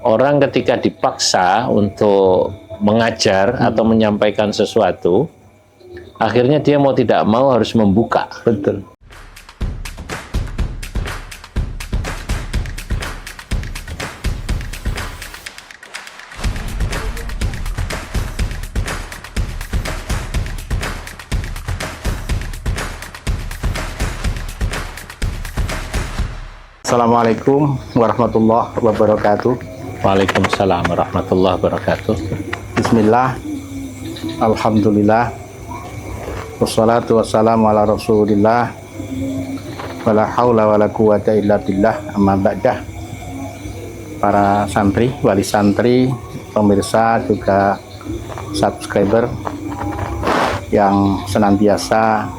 orang ketika dipaksa untuk mengajar atau menyampaikan sesuatu, akhirnya dia mau tidak mau harus membuka. Betul. Assalamualaikum warahmatullahi wabarakatuh. Waalaikumsalam warahmatullahi wabarakatuh. Bismillah, alhamdulillah, wassalatu wassalamu ala rasulillah, wala hawla wala quwata illa billah, amma ba'dah. Para santri, wali santri, pemirsa, juga subscriber yang senantiasa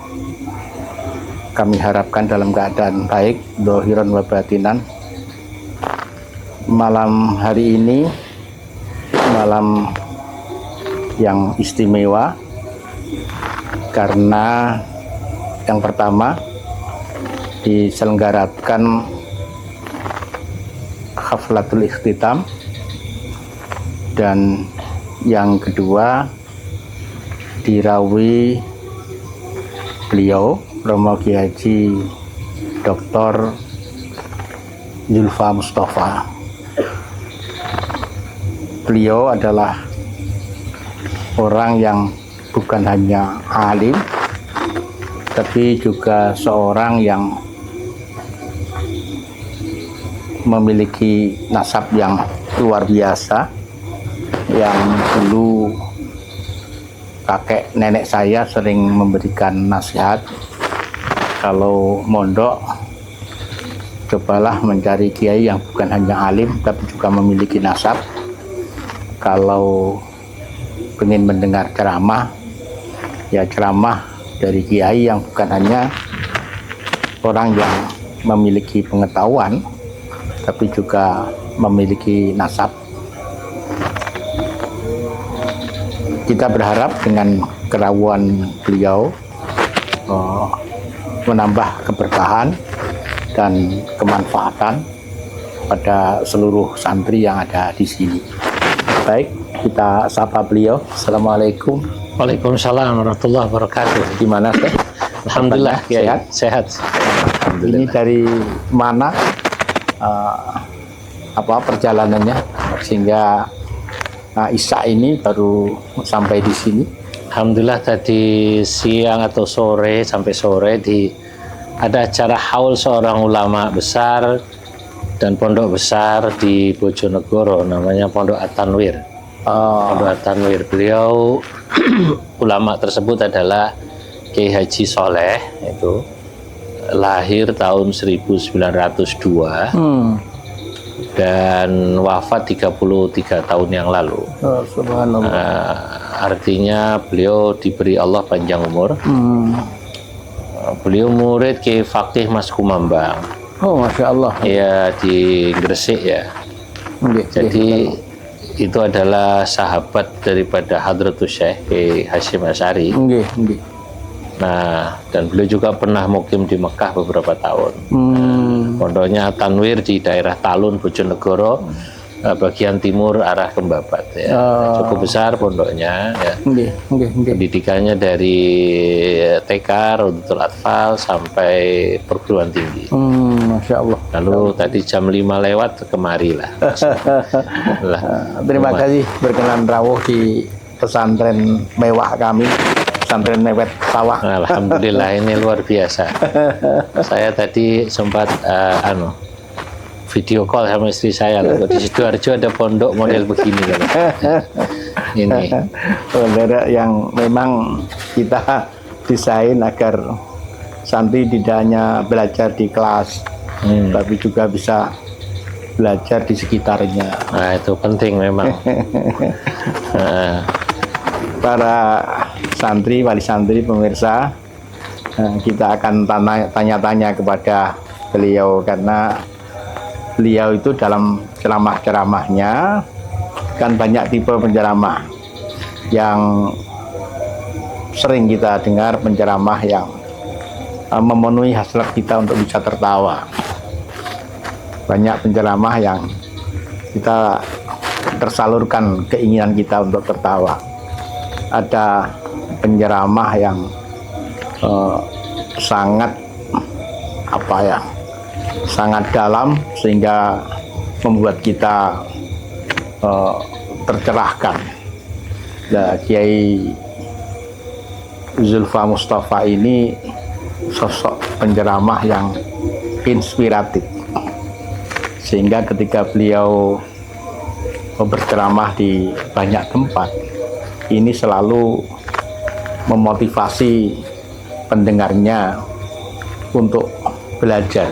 kami harapkan dalam keadaan baik, dohiran wa batinan. Malam hari ini malam yang istimewa karena yang pertama diselenggarakan haflatul ikhtitam, dan yang kedua dirawi beliau Romo Kiai Haji Dr. Zulfa Mustafa. Beliau adalah orang yang bukan hanya alim, tapi juga seorang yang memiliki nasab yang luar biasa, yang dulu kakek nenek saya sering memberikan nasihat, kalau mondok cobalah mencari kiai yang bukan hanya alim tapi juga memiliki nasab. Kalau ingin mendengar ceramah, ya ceramah dari kiai yang bukan hanya orang yang memiliki pengetahuan tapi juga memiliki nasab. Kita berharap dengan kerawan beliau menambah keberkahan dan kemanfaatan pada seluruh santri yang ada di sini. Baik, kita sapa beliau. Assalamualaikum. Waalaikumsalam warahmatullahi wabarakatuh. Gimana sih? Alhamdulillah, sehat. Sehat. Ini dari mana perjalanannya sehingga Isya ini baru sampai di sini? Alhamdulillah tadi siang atau sore sampai sore ada acara haul seorang ulama besar dan pondok besar di Bojonegoro, namanya Pondok At-Tanwir. Pondok At-Tanwir. Beliau ulama tersebut adalah Kiai Haji Soleh, itu lahir tahun 1902 dan wafat 33 tahun yang lalu. Subhanallah. Artinya beliau diberi Allah panjang umur. Beliau murid Kiai Fakih Mas Kumambang. Oh, Masya Allah. Ya, di Gresik ya. Jadi itu adalah sahabat daripada Hadratus Syekh Kiai Hasyim Asy'ari. Nah, dan beliau juga pernah mukim di Mekah beberapa tahun. Pondoknya Tanwir di daerah Talun, Bojonegoro, bagian timur arah Kembabat ya. Cukup besar pondoknya ya. Pendidikannya dari TK, Rodatul Atfal sampai perguruan tinggi. Masya Allah. Lalu tadi jam 5 lewat kemari lah. Terima kasih berkenan rawuh di pesantren mewah kami, pesantren Mewet Sawah. Alhamdulillah, ini luar biasa. Saya tadi sempat video call sama istri saya loh. Di Sidoarjo ada pondok model begini kan. Ini pondok yang memang kita desain agar santri tidak hanya belajar di kelas, tapi juga bisa belajar di sekitarnya. Nah, itu penting memang. Para santri, wali santri, pemirsa, kita akan tanya-tanya kepada beliau karena beliau itu dalam ceramah-ceramahnya kan banyak tipe penceramah. Yang sering kita dengar penceramah yang memenuhi hasrat kita untuk bisa tertawa. Banyak penceramah yang kita tersalurkan keinginan kita untuk tertawa. Ada penceramah yang sangat sangat dalam sehingga membuat kita tercerahkan. Nah, Kiai Zulfa Mustafa ini sosok penceramah yang inspiratif, sehingga ketika beliau berceramah di banyak tempat, ini selalu memotivasi pendengarnya untuk belajar,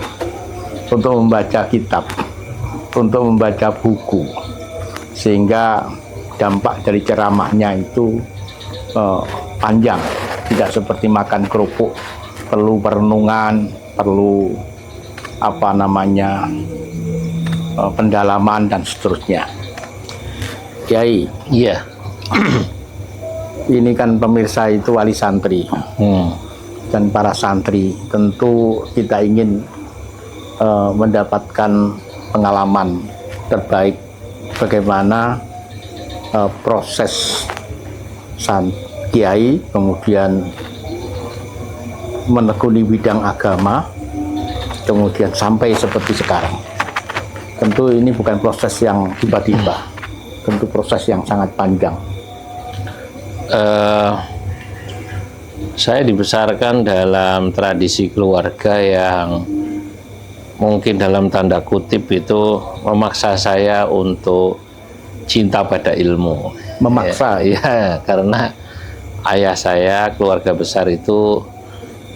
untuk membaca kitab, untuk membaca buku, sehingga dampak dari ceramahnya itu panjang, tidak seperti makan kerupuk, perlu perenungan, perlu pendalaman dan seterusnya. Kiai, Iya. ini kan pemirsa itu wali santri, dan para santri tentu kita ingin mendapatkan pengalaman terbaik bagaimana proses kiai kemudian menekuni bidang agama, kemudian sampai seperti sekarang. Tentu ini bukan proses yang tiba-tiba, tentu proses yang sangat panjang. Saya dibesarkan dalam tradisi keluarga yang mungkin dalam tanda kutip itu memaksa saya untuk cinta pada ilmu. Memaksa? Ya, karena ayah saya, keluarga besar itu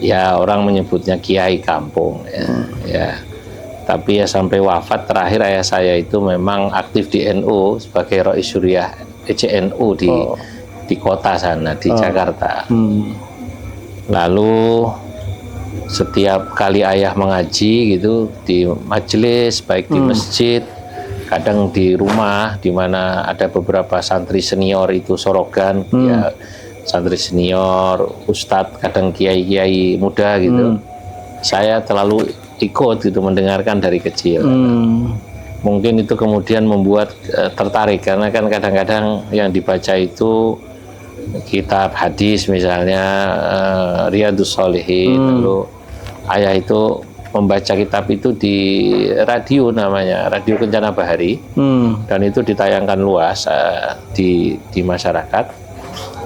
ya orang menyebutnya kiai kampung ya. Tapi ya sampai wafat terakhir ayah saya itu memang aktif di NU sebagai Rois Syuriah ECNU di kota sana di Jakarta. Lalu setiap kali ayah mengaji gitu di majelis, baik di masjid, kadang di rumah di mana ada beberapa santri senior itu sorogan, ya santri senior, ustadz, kadang kiai-kiai muda gitu. Saya terlalu ikut gitu mendengarkan dari kecil. Mungkin itu kemudian membuat tertarik karena kan kadang-kadang yang dibaca itu kitab hadis misalnya Riyadhus Shalihin, lalu ayah itu membaca kitab itu di radio namanya Radio Kencana Bahari, dan itu ditayangkan luas di masyarakat.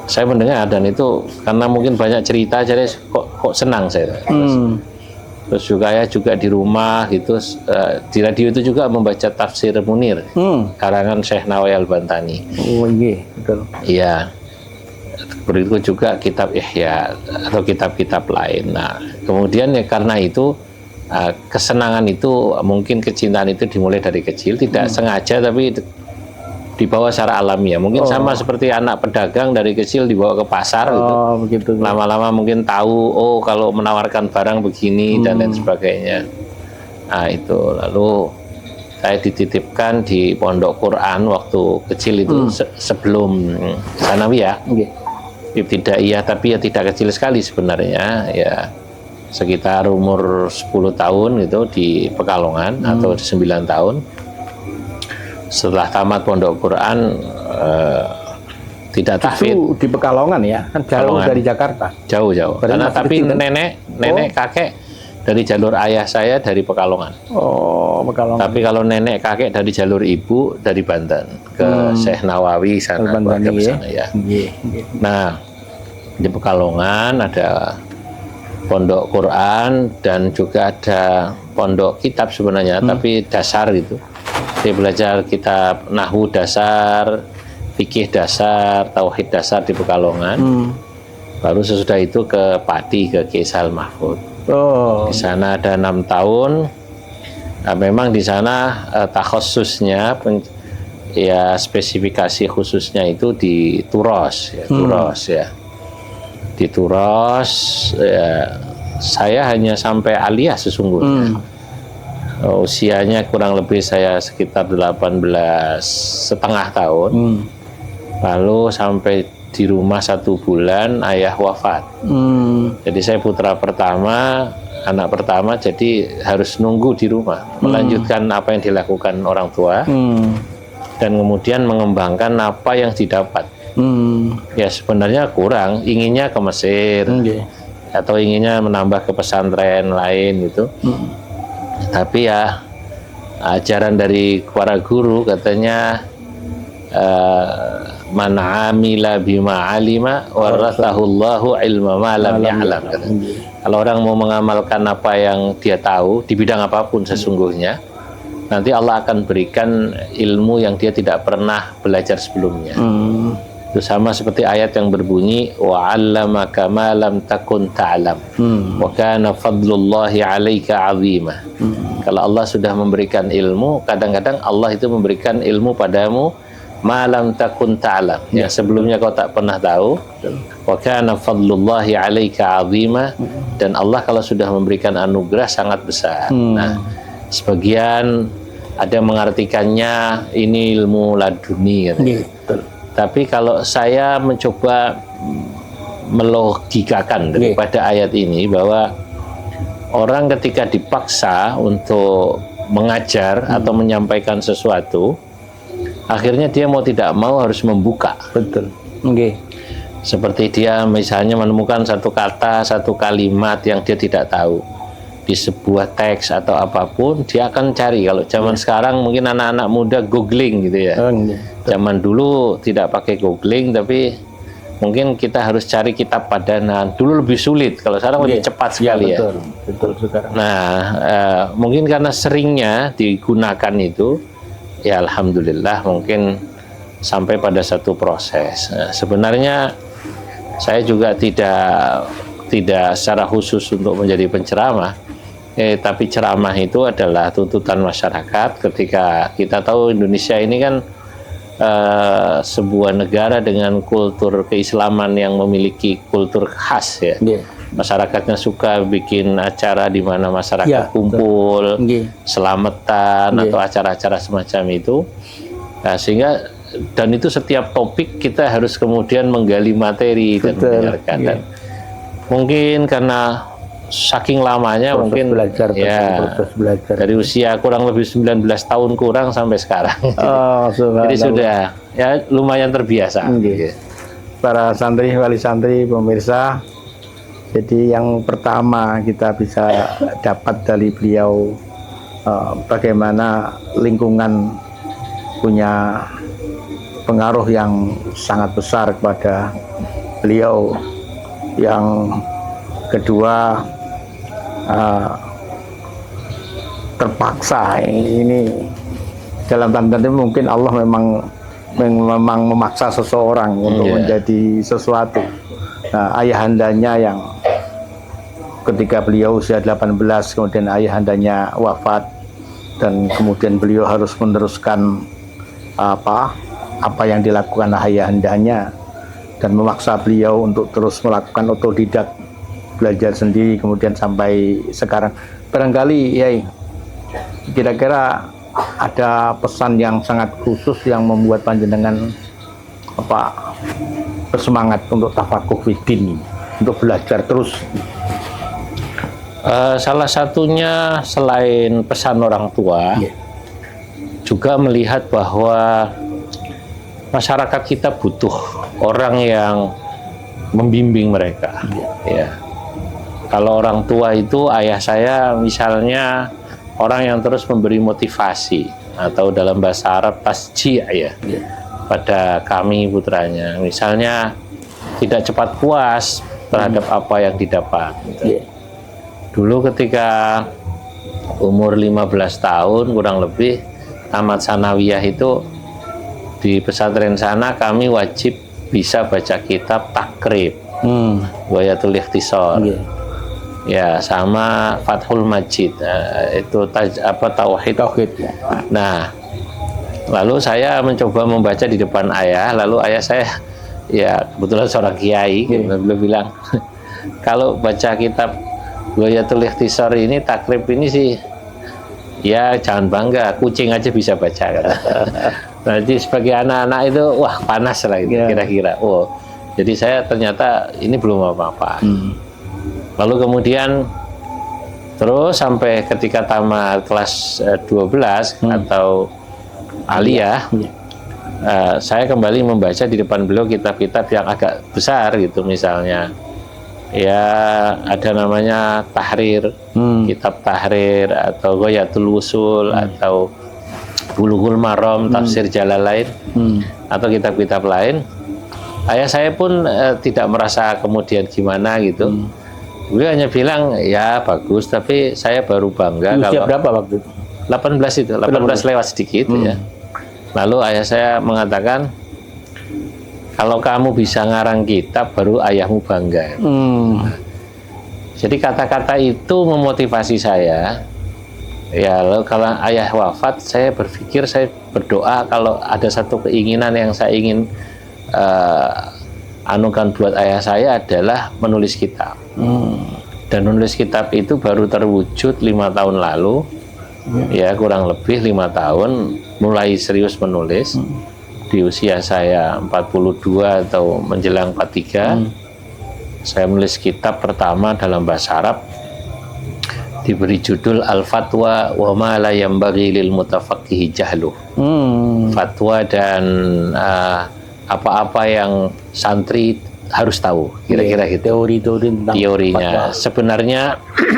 Saya mendengar dan itu karena mungkin banyak cerita jadi kok senang saya. Terus juga ya juga di rumah gitu di radio itu juga membaca tafsir Munir karangan Syekh Nawawi Al-Bantani. Oh iya, betul. Iya. Berikut juga kitab Ihya atau kitab-kitab lain. Nah, kemudian ya karena itu kesenangan itu mungkin kecintaan itu dimulai dari kecil, tidak sengaja tapi dibawa secara alamiah. Mungkin sama seperti anak pedagang dari kecil dibawa ke pasar gitu. Lama-lama mungkin tahu kalau menawarkan barang begini dan lain sebagainya. Nah, itu lalu saya dititipkan di pondok Quran waktu kecil itu sebelum sanawiyah. Ibtidaiyah, tapi ya tidak kecil sekali sebenarnya, ya sekitar umur 10 tahun gitu di Pekalongan atau 9 tahun. Setelah tamat pondok Quran tidak tahfidz. Itu di Pekalongan ya, kan jauh dari Jakarta. Jauh. Karena tapi nenek kakek dari jalur ayah saya dari Pekalongan. Oh, Pekalongan. Tapi kalau nenek kakek dari jalur ibu dari Banten ke Syekh Nawawi sana, keluarga besar ya. Nah, di Pekalongan ada pondok Quran dan juga ada pondok kitab sebenarnya, tapi dasar gitu. Saya belajar kitab Nahwu dasar, fikih dasar, tauhid dasar di Pekalongan. Lalu sesudah itu ke Pati, ke Kiai Sahal Mahfud. Di sana ada 6 tahun. Nah, memang di sana takhususnya ya spesifikasi khususnya itu di Turos ya, Di Turos ya, saya hanya sampai aliyah sesungguhnya. Usianya kurang lebih saya sekitar 18,5 tahun. Lalu sampai di rumah 1 bulan ayah wafat. Jadi saya putra pertama, anak pertama, jadi harus nunggu di rumah, melanjutkan apa yang dilakukan orang tua, dan kemudian mengembangkan apa yang didapat. Ya sebenarnya kurang, inginnya ke Mesir, atau inginnya menambah ke pesantren lain gitu. Tapi ya ajaran dari para guru katanya, man amila bima alima warathahullahu ilma ma lam ya'lam. Kalau orang mau mengamalkan apa yang dia tahu di bidang apapun sesungguhnya, nanti Allah akan berikan ilmu yang dia tidak pernah belajar sebelumnya. Itu sama seperti ayat yang berbunyi wa 'allamaka ma lam takun ta'lam wa kana fadlullahi 'alaika 'azima. Kalau Allah sudah memberikan ilmu, kadang-kadang Allah itu memberikan ilmu padamu malam takun ta'lam, yang sebelumnya kau tak pernah tahu. Wa kana fadlullahi 'alaika 'azima, dan Allah kalau sudah memberikan anugerah sangat besar. Nah, sebagian ada mengartikannya ini ilmu laduni katanya. Tapi kalau saya mencoba melogikakan daripada ayat ini, bahwa orang ketika dipaksa untuk mengajar atau menyampaikan sesuatu, akhirnya dia mau tidak mau harus membuka. Betul. Seperti dia misalnya menemukan satu kata, satu kalimat yang dia tidak tahu di sebuah teks atau apapun, dia akan cari. Kalau zaman sekarang mungkin anak-anak muda googling gitu ya. Zaman dulu tidak pakai googling, tapi mungkin kita harus cari kitab padanan. Dulu lebih sulit, kalau sekarang lebih cepat sekali ya. Betul sekarang. Nah, mungkin karena seringnya digunakan itu, ya alhamdulillah mungkin sampai pada satu proses. Nah, sebenarnya saya juga tidak secara khusus untuk menjadi penceramah, tapi ceramah itu adalah tuntutan masyarakat. Ketika kita tahu Indonesia ini kan sebuah negara dengan kultur keislaman yang memiliki kultur khas ya. Masyarakatnya suka bikin acara di mana masyarakat kumpul, selamatan atau acara-acara semacam itu. Nah, sehingga dan itu setiap topik kita harus kemudian menggali materi dan mendengarkan. Dan mungkin karena saking lamanya proses mungkin belajar, proses belajar dari usia kurang lebih 19 tahun kurang sampai sekarang. Jadi sudah ya lumayan terbiasa. Para santri, wali santri, pemirsa, jadi yang pertama kita bisa dapat dari beliau bagaimana lingkungan punya pengaruh yang sangat besar kepada beliau. Yang kedua, terpaksa ini dalam tanda kutip mungkin Allah memang memaksa seseorang untuk menjadi sesuatu. Nah, ayahandanya yang ketika beliau usia 18 kemudian ayahandanya wafat, dan kemudian beliau harus meneruskan apa yang dilakukan ayahandanya, dan memaksa beliau untuk terus melakukan otodidak, belajar sendiri, kemudian sampai sekarang. Barangkali ya kira-kira ada pesan yang sangat khusus yang membuat panjenengan bersemangat untuk tafakuh fiddin, untuk belajar terus. Salah satunya selain pesan orang tua, juga melihat bahwa masyarakat kita butuh orang yang membimbing mereka. Ya. Kalau orang tua itu, ayah saya misalnya orang yang terus memberi motivasi, atau dalam bahasa Arab tasji' ya, pada kami putranya. Misalnya tidak cepat puas terhadap apa yang didapat. Gitu. Dulu ketika umur 15 tahun kurang lebih tamat sanawiyah itu, di pesantren sana kami wajib bisa baca kitab takrib, Ghayatul Ikhtisar, ya, sama Fathul Majid, itu tauhid. Nah, lalu saya mencoba membaca di depan ayah, lalu ayah saya ya kebetulan seorang kiai, beliau bilang kalau baca kitab Ghayatul Ikhtisar ini, takrib ini sih ya jangan bangga, kucing aja bisa baca. Nanti sebagai anak-anak itu wah panas lah gitu, kira-kira. Oh, jadi saya ternyata ini belum apa-apa. Lalu kemudian Terus sampai ketika tamat kelas 12 atau aliyah, saya kembali membaca di depan beliau kitab-kitab yang agak besar gitu, misalnya ya ada namanya Tahrir, kitab Tahrir, atau Ghayatul Wusul, atau Bulughul Maram, Tafsir Jalalain, atau kitab-kitab lain. Ayah saya pun tidak merasa kemudian gimana gitu. Beliau hanya bilang, ya bagus, tapi saya baru bangga. Usia kalau berapa waktu itu? 18 itu, 18 lewat sedikit ya. Lalu ayah saya mengatakan, kalau kamu bisa ngarang kitab, baru ayahmu bangga. Jadi kata-kata itu memotivasi saya. Ya, lalu kalau ayah wafat, saya berpikir, saya berdoa kalau ada satu keinginan yang saya ingin anukan buat ayah saya adalah menulis kitab. Dan menulis kitab itu baru terwujud 5 tahun lalu, ya kurang lebih 5 tahun mulai serius menulis. Di usia saya 42 atau menjelang 43, saya menulis kitab pertama dalam bahasa Arab, diberi judul Al-Fatwa wa ma la yanbaghi lil mutafaqqihi jahlu. Fatwa dan apa-apa yang santri harus tahu, kira-kira gitu. Teori-teori tentang teorinya. fatwa. Sebenarnya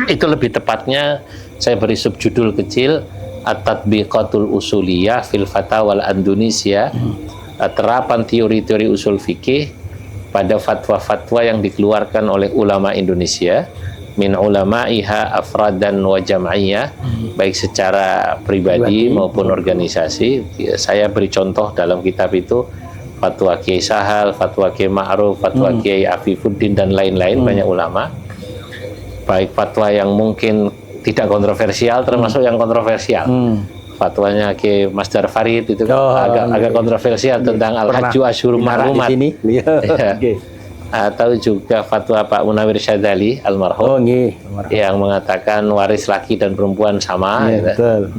itu lebih tepatnya saya beri subjudul kecil, At-Tatbiqatul Usuliyah fil Fatawal Indonesia, terapan teori-teori usul fikih pada fatwa-fatwa yang dikeluarkan oleh ulama Indonesia, min ulama'iha afradan wa jam'iyah, baik secara pribadi maupun organisasi. Saya beri contoh dalam kitab itu fatwa Kiai Sahal, fatwa Kiai Ma'ruf, fatwa Kiai Afifuddin dan lain-lain, banyak ulama. Baik fatwa yang mungkin tidak kontroversial, termasuk yang kontroversial. Fatwanya Kiai Masdar Farid itu agak kontroversial tentang Al-Hajju Asyhurun Ma'lumat. Atau juga fatwa Pak Munawir Syadzali almarhum, yang mengatakan waris laki dan perempuan sama. Betul.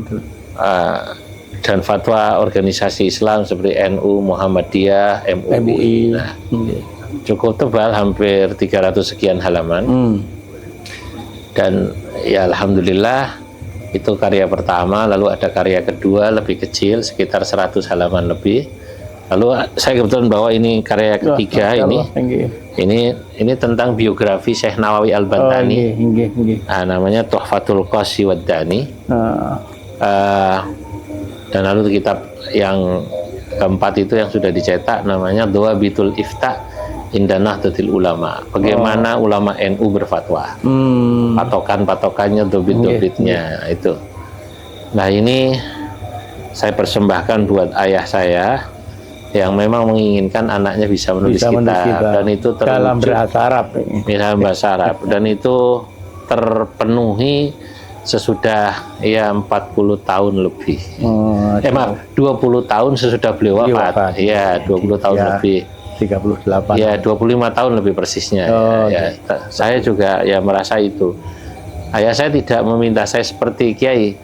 Dan fatwa organisasi Islam seperti NU, Muhammadiyah, MUI. Nah, cukup tebal, hampir 300 sekian halaman. Dan ya alhamdulillah itu karya pertama. Lalu ada karya kedua lebih kecil, sekitar 100 halaman lebih. Lalu saya kebetulan bawa ini karya ketiga. Ini tentang biografi Syekh Nawawi Al-Bantani. Namanya Tuhfatul Qasi wad Dani. Dan lalu kitab yang keempat itu yang sudah dicetak namanya Dhawabitul Ifta Inda Nahdlatul Ulama. Bagaimana ulama NU berfatwa. Patokan-patokannya, dobit-dobitnya itu. Nah, ini saya persembahkan buat ayah saya yang memang menginginkan anaknya bisa menulis kitab. Dan itu dalam bahasa Arab. Dalam bahasa Arab. Dan itu terpenuhi sesudah ya 40 tahun lebih. 20 tahun sesudah beliau wafat. Ya, 20 tahun lebih. 38. Ya, 25 tahun lebih persisnya. Saya juga ya merasa itu. Ayah saya tidak meminta saya seperti Kiai.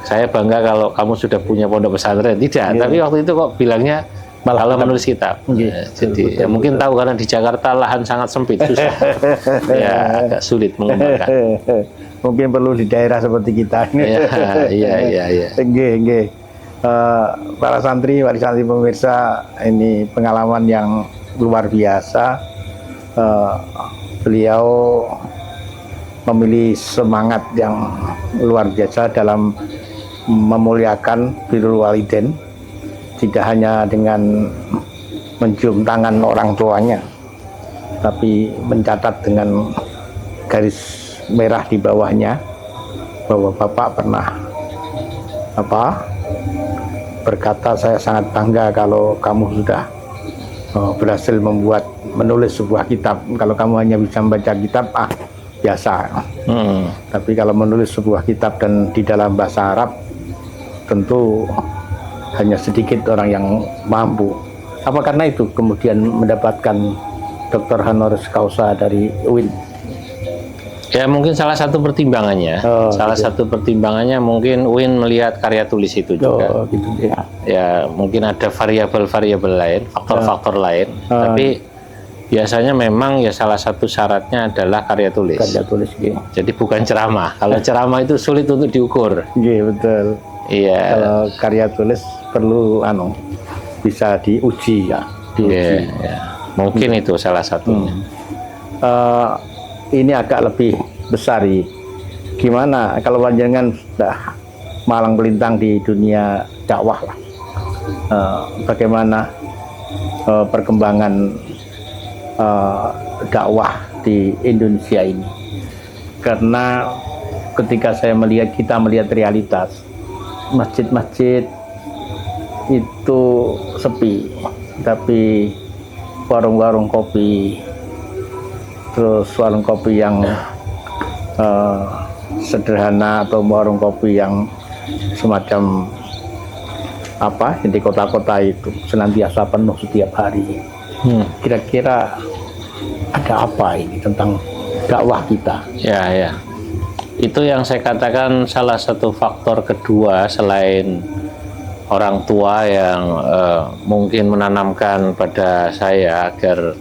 Saya bangga kalau kamu sudah punya pondok pesantren. Tidak, tapi waktu itu kok bilangnya kalau menulis kitab. Jadi ya mungkin tahu karena di Jakarta lahan sangat sempit, susah. Ya, agak sulit mengembangkan. Mungkin perlu di daerah seperti kita. Iya. Para santri, wali santri pemirsa, ini pengalaman yang luar biasa. Beliau memilih semangat yang luar biasa dalam memuliakan birrul walidain, tidak hanya dengan mencium tangan orang tuanya, tapi mencatat dengan garis merah di bawahnya bahwa Bapak pernah berkata, saya sangat bangga kalau kamu sudah berhasil menulis sebuah kitab. Kalau kamu hanya bisa membaca kitab, biasa. Tapi kalau menulis sebuah kitab dan di dalam bahasa Arab, tentu hanya sedikit orang yang mampu. Apa karena itu kemudian mendapatkan Dr. Honoris Causa dari UIN? Ya, mungkin salah satu pertimbangannya. Satu pertimbangannya mungkin UIN melihat karya tulis itu juga. Ya, mungkin ada variabel-variabel lain, faktor-faktor lain. Tapi biasanya memang ya salah satu syaratnya adalah karya tulis. Karya tulis, nggih. Jadi bukan ceramah. Kalau ceramah itu sulit untuk diukur. Nggih, betul. Iya. Kalau karya tulis perlu bisa diuji ya. Diuji. Ya. Mungkin itu salah satunya. Ini agak lebih besar ya. Gimana kalau panjenengan sudah malang melintang di dunia dakwah lah, bagaimana perkembangan dakwah di Indonesia ini? Karena ketika kita melihat realitas, masjid-masjid itu sepi, tapi warung-warung kopi, terus warung kopi yang sederhana atau warung kopi yang semacam di kota-kota itu senantiasa penuh setiap hari. Kira-kira ada apa ini tentang dakwah kita? Ya. Itu yang saya katakan salah satu faktor kedua selain orang tua yang mungkin menanamkan pada saya agar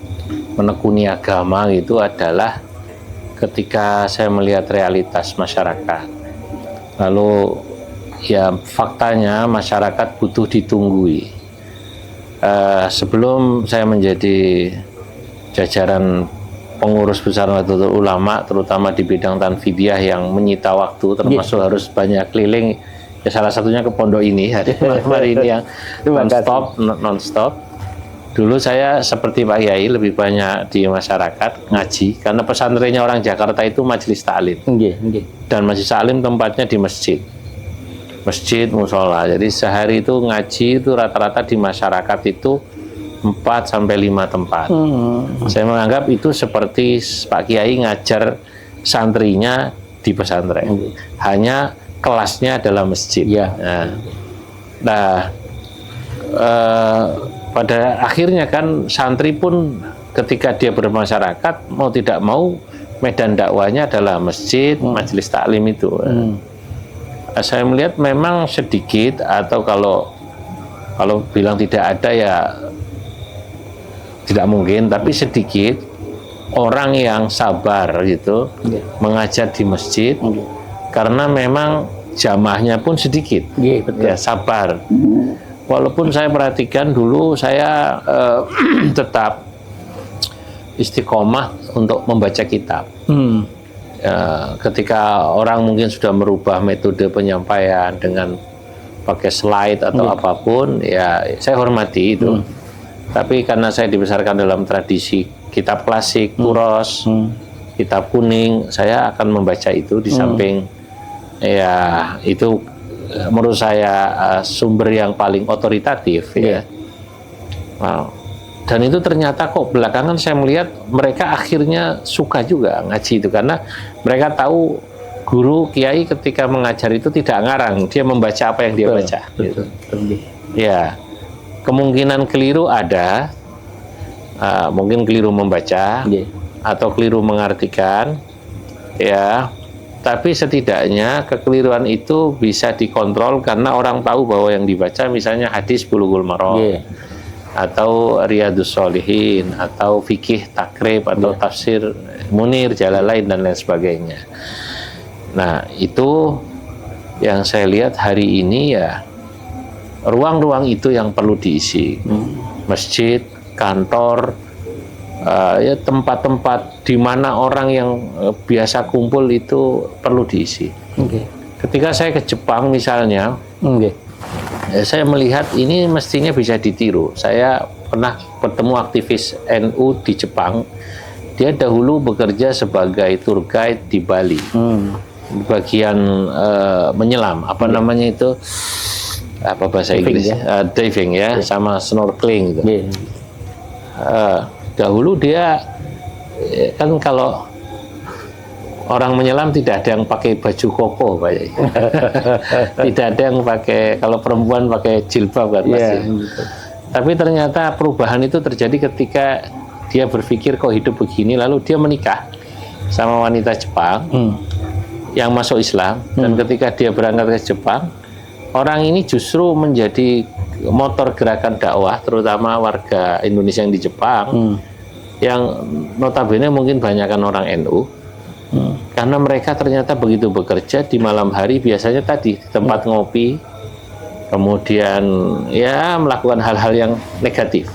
menekuni agama itu adalah ketika saya melihat realitas masyarakat. Lalu ya faktanya masyarakat butuh ditunggui. Sebelum saya menjadi jajaran pengurus besar Nahdlatul Ulama, terutama di bidang tanfidiyah yang menyita waktu, termasuk harus banyak keliling. Ya salah satunya ke pondok ini hari ini yang non-stop. Dulu saya seperti Pak Yai lebih banyak di masyarakat ngaji, karena pesantrennya orang Jakarta itu majelis taklim. Dan majelis taklim tempatnya di masjid, musola. Jadi sehari itu ngaji itu rata-rata di masyarakat itu 4 sampai 5 tempat. Saya menganggap itu seperti Pak Kiai ngajar santrinya di pesantren. Hanya kelasnya adalah masjid. Pada akhirnya kan santri pun ketika dia bermasyarakat mau tidak mau medan dakwahnya adalah masjid, majelis taklim itu. Saya melihat memang sedikit, atau kalau bilang tidak ada ya tidak mungkin, tapi sedikit orang yang sabar gitu mengajar di masjid, karena memang jamaahnya pun sedikit. Ya sabar. Walaupun saya perhatikan dulu saya tetap istiqomah untuk membaca kitab. Ketika orang mungkin sudah merubah metode penyampaian dengan pakai slide atau apapun, ya saya hormati itu. Tapi karena saya dibesarkan dalam tradisi kitab klasik, Kuros, kitab kuning, saya akan membaca itu di samping ya itu menurut saya sumber yang paling otoritatif ya. Dan itu ternyata kok belakangan saya melihat mereka akhirnya suka juga ngaji itu, karena mereka tahu guru kiai ketika mengajar itu tidak ngarang, dia membaca apa yang dia baca. Gitu. Ya, kemungkinan keliru ada, mungkin keliru membaca atau keliru mengartikan, ya. Tapi setidaknya kekeliruan itu bisa dikontrol karena orang tahu bahwa yang dibaca misalnya hadis Bulughul Maram, atau Riyadhus Shalihin, atau fikih takrib, atau tafsir Munir, Jalalain, dan lain sebagainya. Nah, itu yang saya lihat hari ini ya, ruang-ruang itu yang perlu diisi. Masjid, kantor, ya tempat-tempat di mana orang yang biasa kumpul itu perlu diisi. Ketika saya ke Jepang misalnya, ya saya melihat ini mestinya bisa ditiru. Saya pernah bertemu aktivis NU di Jepang. Dia dahulu bekerja sebagai tour guide di Bali, bagian menyelam, apa namanya itu, apa bahasa Inggris, diving ya, sama snorkeling gitu. Dahulu dia kan kalau orang menyelam tidak ada yang pakai baju koko, Pak. Tidak ada yang pakai, kalau perempuan pakai jilbab kan pasti. Tapi ternyata perubahan itu terjadi ketika dia berpikir kok hidup begini, lalu dia menikah sama wanita Jepang yang masuk Islam, dan ketika dia berangkat ke Jepang, orang ini justru menjadi motor gerakan dakwah, terutama warga Indonesia yang di Jepang. yang notabene mungkin banyakkan orang NU, karena mereka ternyata begitu bekerja di malam hari biasanya tadi di tempat ngopi, kemudian ya melakukan hal-hal yang negatif.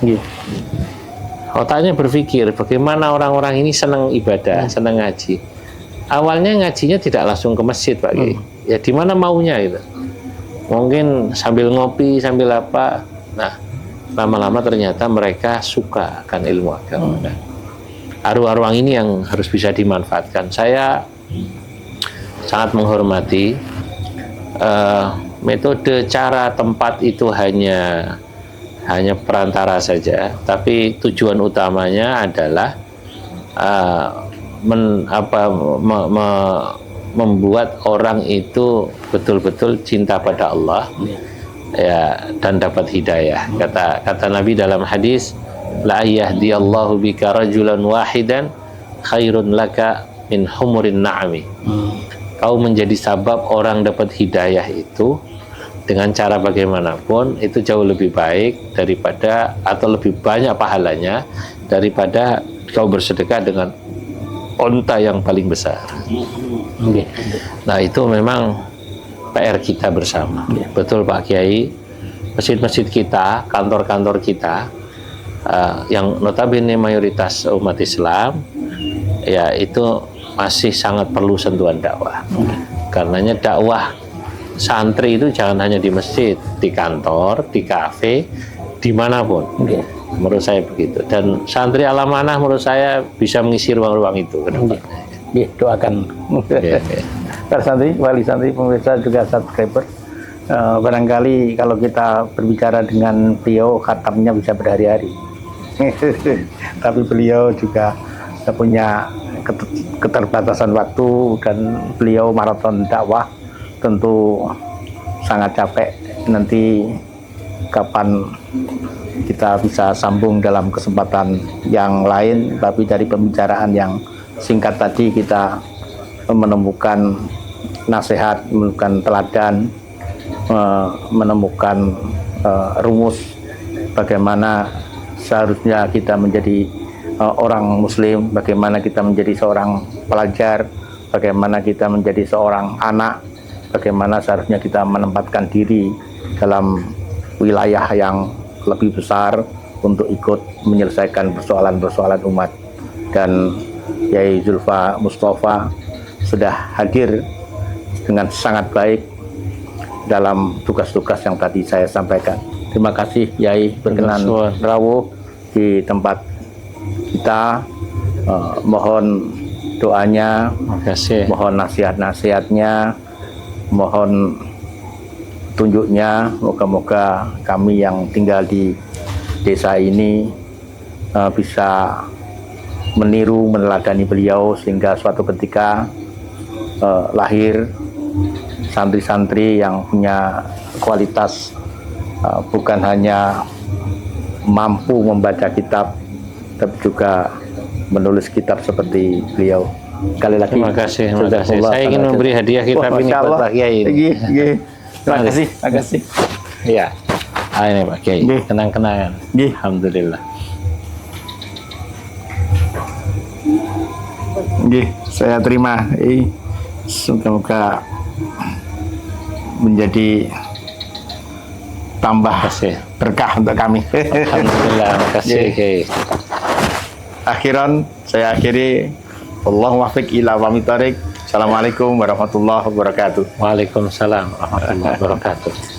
Otaknya berpikir bagaimana orang-orang ini senang ibadah, senang ngaji. Awalnya ngajinya tidak langsung ke masjid, Pak Kiai. Ya di mana maunya gitu. Mungkin sambil ngopi, sambil apa. Nah, lama-lama ternyata mereka suka akan ilmu agama. Nah, ruang ini yang harus bisa dimanfaatkan. Saya sangat menghormati metode, cara, tempat itu hanya perantara saja, tapi tujuan utamanya adalah membuat orang itu betul-betul cinta pada Allah, ya, dan dapat hidayah. Kata Nabi dalam hadis, la yahdiyallahu bika rajulan wahidan khairun laka min humurin na'ami. Kau menjadi sabab orang dapat hidayah itu dengan cara bagaimanapun itu jauh lebih baik daripada, atau lebih banyak pahalanya daripada kau bersedekah dengan onta yang paling besar. Nah, itu memang PR kita bersama. Betul Pak Kiai, masjid-masjid kita, kantor-kantor kita, yang notabene mayoritas umat Islam, ya itu masih sangat perlu sentuhan dakwah. Karenanya dakwah santri itu jangan hanya di masjid, di kantor, di kafe, dimanapun. Menurut saya begitu. Dan santri Al-Amanah menurut saya bisa mengisi ruang-ruang itu. Doakan. Para santri, wali santri, pemirsa juga subscriber. Barangkali kalau kita berbicara dengan beliau, khatamnya bisa berhari-hari. Tapi beliau juga punya keterbatasan waktu, dan beliau maraton dakwah tentu sangat capek. Nanti kapan kita bisa sambung dalam kesempatan yang lain, tapi dari pembicaraan yang singkat tadi kita menemukan nasihat, menemukan teladan, menemukan rumus bagaimana seharusnya kita menjadi orang muslim, bagaimana kita menjadi seorang pelajar, bagaimana kita menjadi seorang anak, bagaimana seharusnya kita menempatkan diri dalam wilayah yang lebih besar untuk ikut menyelesaikan persoalan-persoalan umat. Dan Yai Zulfa Mustafa sudah hadir dengan sangat baik dalam tugas-tugas yang tadi saya sampaikan. Terima kasih Yai berkenan rawuh di tempat kita. Mohon doanya, mohon nasihat-nasihatnya, mohon tunjuknya. Moga-moga kami yang tinggal di desa ini bisa meniru, meneladani beliau, sehingga suatu ketika lahir santri-santri yang punya kualitas bukan hanya mampu membaca kitab, tapi juga menulis kitab seperti beliau. Sekali lagi terima kasih. Saya ingin memberi hadiah kitab ini buat Pak Kiai. Terima kasih. Iya. Ini Pak Kiai, kenang-kenangan. Alhamdulillah. Saya terima. Semoga menjadi tambah berkah untuk kami. Alhamdulillah, terima kasih Kiai. Akhiran saya akhiri. Wallahu muwaffiq ila aqwamit thoriq. Assalamualaikum warahmatullahi wabarakatuh. Waalaikumsalam warahmatullahi wabarakatuh.